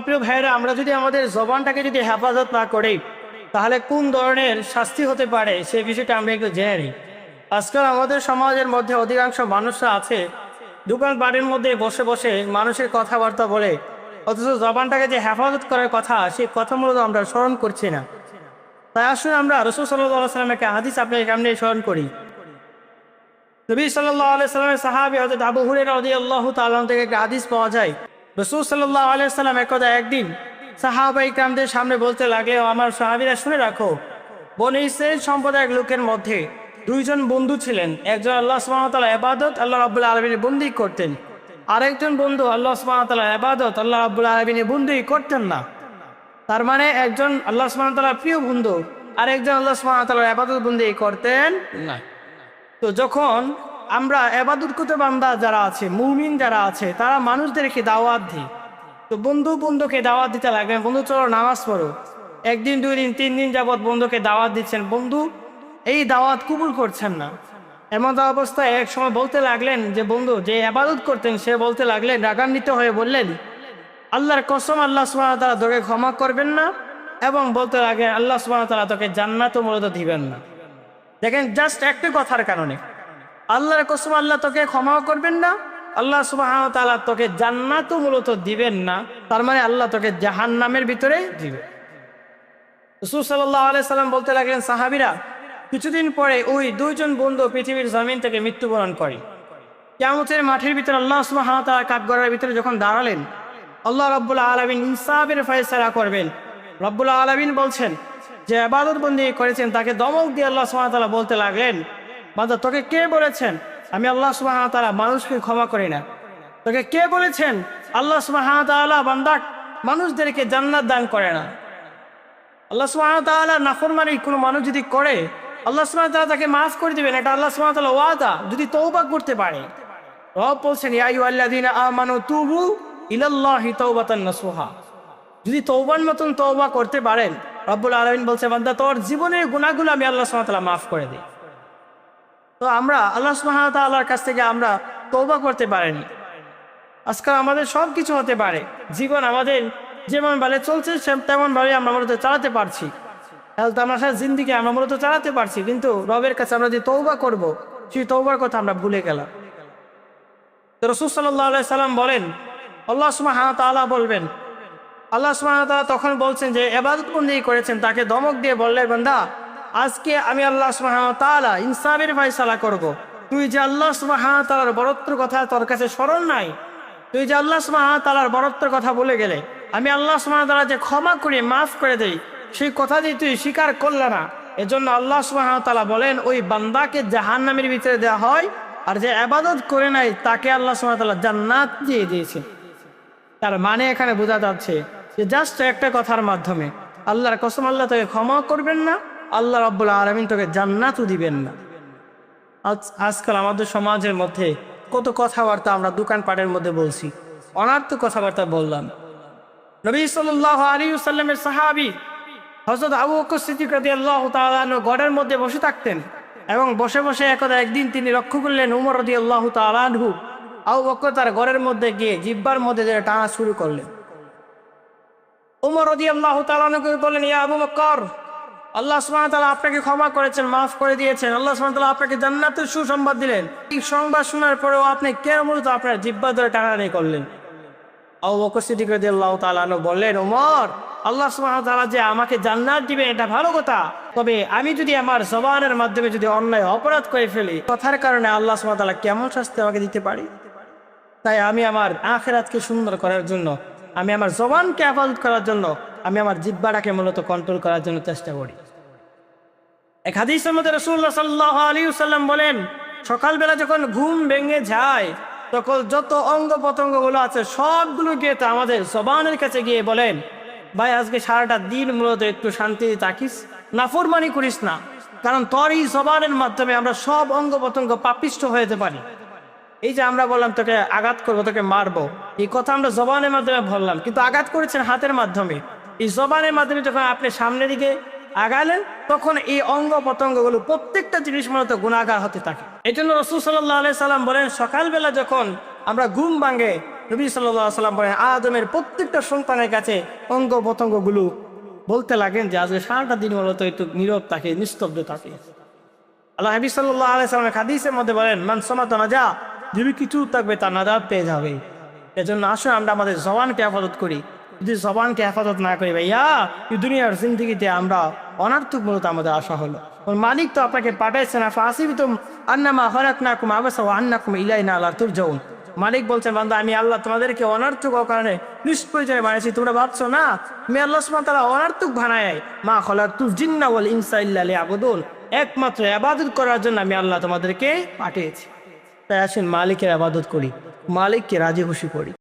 প্রিয় ভাইয়েরা, আমরা যদি আমাদের জবানটাকে যদি হেফাজত না করি তাহলে কোন ধরনের শাস্তি হতে পারে সেই বিষয়টা আমরা একটু জেনে নিই। আজকাল আমাদের সমাজের মধ্যে অধিকাংশ মানুষরা আছে দোকান বাড়ির মধ্যে বসে বসে মানুষের কথাবার্তা বলে, অথচ জবানটাকে যে হেফাজত করার কথা সেই কথা মূলত আমরা স্মরণ করছি না। তাই আসলে আমরা রাসূল সাল্লাল্লাহু আলাইহি ওয়াসাল্লামের একটা হাদিস আপনাকে সামনে স্মরণ করি। নবী সাল্লাল্লাহু আলাইহি ওয়াসাল্লামের সাহাবী হযরত আবু হুরায়রা রাদিয়াল্লাহু তাআলা থেকে একটা হাদিস পাওয়া যায়। রাসূল সাল্লাল্লাহু আলাইহি ওয়াসাল্লাম একদা একদিন সাহাবায়ে কিরামদের সামনে বলতে লাগলেন, আমার সাহাবীরা শুনে রাখো, বনী ইসরাঈল সম্প্রদায়ের লোকের মধ্যে দুইজন বন্ধু ছিলেন। একজন আল্লাহ সুবহানাহু ওয়া তাআলা ইবাদত আল্লাহ রাব্বুল আলামিনের বন্দেগী করতেন, আরেকজন বন্ধু আল্লাহ সুবহানাহু ওয়া তাআলা ইবাদত আল্লাহ রাব্বুল আলামিনের বন্দেগী করতেন না। তার মানে একজন আল্লাহ সুবহানাহু ওয়া তাআলার প্রিয় বন্ধু আর একজন আল্লাহ সুবহানাহু ওয়া তাআলার ইবাদত বন্দেগী করতেন না। তো যখন আমরা ইবাদত করতে বান্দা যারা আছে, মুমিন যারা আছে, তারা মানুষদেরকে দাওয়াত দিই। তো বন্ধুকে দাওয়াত দিতে লাগবেন, বন্ধু চলো নামাজ পড়ো। একদিন, 2 দিন, 3 দিন যাবৎ বন্ধুকে দাওয়াত দিচ্ছেন, বন্ধু এই দাওয়াত কবুল করছেন না। এমন অবস্থায় এক সময় বলতে লাগলেন যে বন্ধু যে ইবাদত করতেন সে বলতে লাগলেন, রাগান্বিত হয়ে বললেন, আল্লাহর কসম আল্লাহ সুবহানাহু ওয়া তাআলা তোকে ক্ষমা করবেন না, এবং বলতে লাগলেন আল্লাহ সুবহানাহু ওয়া তাআলা তোকে জান্নাতও মূলত দিবেন না। দেখেন, জাস্ট একটা কথার কারণে আল্লাহর কসম আল্লাহ তোকে ক্ষমাও করবেন না, আল্লাহ সুবহানাহু ওয়া তাআলা তোকে জান্নাতও মূলত দিবেন না। তার মানে আল্লাহ তোকে জাহান্নামের ভিতরে দিবে। রাসূল সাল্লাল্লাহু আলাইহি সাল্লাম বলতে লাগলেন, সাহাবীরা কিছুদিন পরে ওই দুইজন বন্ধু পৃথিবীর জমিন থেকে মৃত্যুবরণ করে। কিয়ামতের মাঠের ভিতরে আল্লাহ সুবহানাহু ওয়া তাআলা কাঠগড়ার ভিতরে যখন দাঁড়ালেন, আল্লাহ রাব্বুল আলামিন ইনসাফের ফয়সালা করবেন। রাব্বুল আলামিন বলছেন যে ইবাদত বন্দেগী করেছেন তাকে দমক দিয়ে আল্লাহ সুবহানাহু ওয়া তাআলা বলতে লাগলেন, বান্দা তোকে কে বলেছেন আমি আল্লাহ সুবহানাহু ওয়া তাআলা মানুষকে ক্ষমা করি না? তোকে কে বলেছেন আল্লাহ সুবহানাহু ওয়া তাআলা বান্দা মানুষদেরকে জান্নাত দান করে না? আল্লাহ সুবহানাহু ওয়া তাআলা নাফরমানি কোনো মানুষ যদি করে আল্লাহ সুবহানাহু ওয়া তাআলা তাকে মাফ করে দিবেন, এটা আল্লাহ সুবহানাহু ওয়া তাআলা ওয়াদা, যদি তওবা করতে পারে। রব বলছেন, ইয়া আইয়ুহাল্লাযীনা আমানু তুবু ইলাল্লাহি তাওবাতান নাসুহা, যদি তওবার মতন তওবা করতে পারেন রব্বুল আলামিন বলছে, বান্দা তোর জীবনের গুনাহগুলো আমি আল্লাহ সুবহানাহু ওয়া তাআলা মাফ করে দিই। তো আমরা আল্লাহ সুবহানাহু ওয়া তাআলার কাছ থেকে আমরা তওবা করতে পারিনি। আজকাল আমাদের সব কিছু হতে পারে, জীবন আমাদের যেমন ভাবে চলছে তেমন ভাবে আমরা মূলত চালাতে পারছি, তামাশার জিন্দিগি আমরা মূলত চালাতে পারছি, কিন্তু রবের কাছে আমরা যে তওবা করব সেই তওবার কথা আমরা ভুলে গেলাম। তো রাসূল সাল্লাল্লাহু আলাইহি সাল্লাম বলেন, আল্লাহ সুবহানাহু ওয়া তাআলা বলবেন, আল্লাহ সুবহানাহু ওয়া তাআলা তখন বলছেন যে ইবাদত বন্দেগী করেছেন তাকে ধমক দিয়ে বললেন, বান্দা আজকে আমি আল্লাহ সুবহানাহু ওয়া তাআলা ইনসাফের ফয়সালা করব। তুই যে আল্লাহ সুবহানাহু ওয়া তাআলার বরত্বের কথা তোর কাছে স্মরণ নাই, তুই যে আল্লাহ সুবহানাহু ওয়া তাআলার বরত্বের কথা বলে গেলে, আমি আল্লাহ সুবহানাহু ওয়া তাআলা যে ক্ষমা করে মাফ করে দেই সেই কথা দিয়ে তুই স্বীকার করলে না, এজন্য আল্লাহ সুবহানাহু ওয়া তাআলা বলেন ওই বান্দাকে জাহান্নামের ভিতরে দেওয়া হয়, আর যে ইবাদত করে নাই তাকে আল্লাহ সুবহানাহু ওয়া তাআলা জান্নাত দিয়ে দিয়েছে। তার মানে এখানে বোঝা যাচ্ছে যে জাস্ট একটা কথার মাধ্যমে আল্লাহর কসম আল্লাহ তোকে ক্ষমা করবেন না, আল্লাহ রাব্বুল আলামিন তোকে জান্নাতও দিবেন না। আজকাল আমাদের সমাজের মধ্যে কত কথাবার্তা আমরা দোকানপাটের মধ্যে বলছি, অনার্থক কথাবার্তা বললাম। নবী সাল্লাল্লাহু আলাইহি ওয়াসাল্লামের সাহাবী হযরত আবু বকর সিদ্দিক রাদিয়াল্লাহু তাআলা আনহু ঘরের মধ্যে বসে থাকতেন, এবং বসে বসে একদিন তিনি লক্ষ্য করলেন উমর রাদিয়াল্লাহু তাআলা আনহু আবু বকর তার ঘরের মধ্যে গিয়ে জিহ্বার মধ্যে টানা শুরু করলেন। উমর রাদিয়াল্লাহু তাআলা আনহু বললেন, ইয়া আবু বকর, আল্লাহ সুবহানাহু ওয়া তাআলা আপনাকে ক্ষমা করেছেন, মাফ করে দিয়েছেন, আল্লাহ সুবহানাহু ওয়া তাআলা আপনাকে জান্নাতের সুসংবাদ দিলেন, এই সংবাদ শোনার পরেও আপনি কেন মূলত আপনার জিহ্বা ধরে টানাটানি করলেন? আবু বকর সিদ্দিক রাদিয়াল্লাহু তাআলা আনহু বললেন, ওমর, আল্লাহ সুবহানাহু ওয়া তাআলা যে আমাকে জান্নাত দিবেন এটা ভালো কথা, তবে আমি যদি আমার জবানের মাধ্যমে যদি অন্যায় অপরাধ করে ফেলি, কথার কারণে আল্লাহ সুবহানাহু ওয়া তাআলা কেমন শাস্তি আমাকে দিতে পারি? তাই আমি আমার আখিরাতকে সুন্দর করার জন্য, আমি আমার জবানকে হেফাজত করার জন্য, আমি আমার জিহ্বাটাকে মূলত কন্ট্রোল করার জন্য চেষ্টা করি। এক হাদিসের মধ্যে রাসূলুল্লাহ সাল্লাল্লাহু আলাইহি ওয়াসাল্লাম বলেন, সকালবেলা যখন ঘুম ভেঙে যায় তখন যত অঙ্গ প্রত্যঙ্গগুলো আছে সবগুলো গিয়ে তো আমাদের জবানের কাছে গিয়ে বলেন, ভাই আজকে সারাটা দিন মূলত একটু শান্তিতে থাকিস, নাফরমানি করিস না, কারণ তোর এই জবানের মাধ্যমে আমরা সব অঙ্গ প্রত্যঙ্গ পাপিষ্ট হয়ে যেতে পারি। এই যে আমরা বললাম তোকে আঘাত করবো, তোকে মারবো, এই কথা আমরা জবানের মাধ্যমে বললাম, কিন্তু আঘাত করেছেন হাতের মাধ্যমে। এই জবানের মাধ্যমে যখন আপনি সামনের দিকে আগালেন তখন এই অঙ্গ প্রত্যঙ্গগুলো প্রত্যেকটা জিনিস মূলত গুনাহগার হতে থাকে। এই জন্য রাসূল সাল্লাল্লাহু আলাইহি সাল্লাম বলেন, সকালবেলা যখন আমরা ঘুম ভাঙে নবী সাল্লাল্লাহু আলাইহি সাল্লাম বলেন আদমের প্রত্যেকটা সন্তানের কাছে অঙ্গ প্রত্যঙ্গগুলো বলতে লাগেন যে আজকে সারাটা দিন মূলত একটু নীরব থাকে, নিস্তব্ধ থাকে। আল্লাহ নবী সাল্লাল্লাহু আলাইহি সাল্লামের হাদিসের মধ্যে বলেন মান সামাতা নাজা, যে ব্যক্তি চুপ থাকবে তার নাজাত পেয়ে যাবে। এজন্য আসুন আমরা আমাদের জবানকে হেফাজত করি। যদি জবানকে হেফাজত না করি ভাইয়া, এই দুনিয়ার জিন্দগিতে আমরা অনার্থক মূলত আমাদের আশা হলো। মালিক তো আপনাকে পাঠাইছে না, ফাসিবতুম আন্নামা খালাকনাকুম আবাসা ওয়া আন্নাকুম ইলাইনা লা তুরজাউন। মালিক বলছেন বান্দা আমি আল্লাহ তোমাদেরকে অনার্থক কারণে নিষ্প্রয়োজনে বানাইছি, তোমরা ভাবছো না আমি আল্লাহ সুবহানাহু ওয়া তাআলা অনার্থক বানাই। মা খালাকতুল জিন্না ওয়াল ইনসা ইল্লা লিয়াবুদুন, একমাত্র ইবাদত করার জন্য আমি আল্লাহ তোমাদেরকে পাঠিয়েছি। তাই আসেন মালিকের ইবাদত করি, মালিককে রাজি খুশি করি।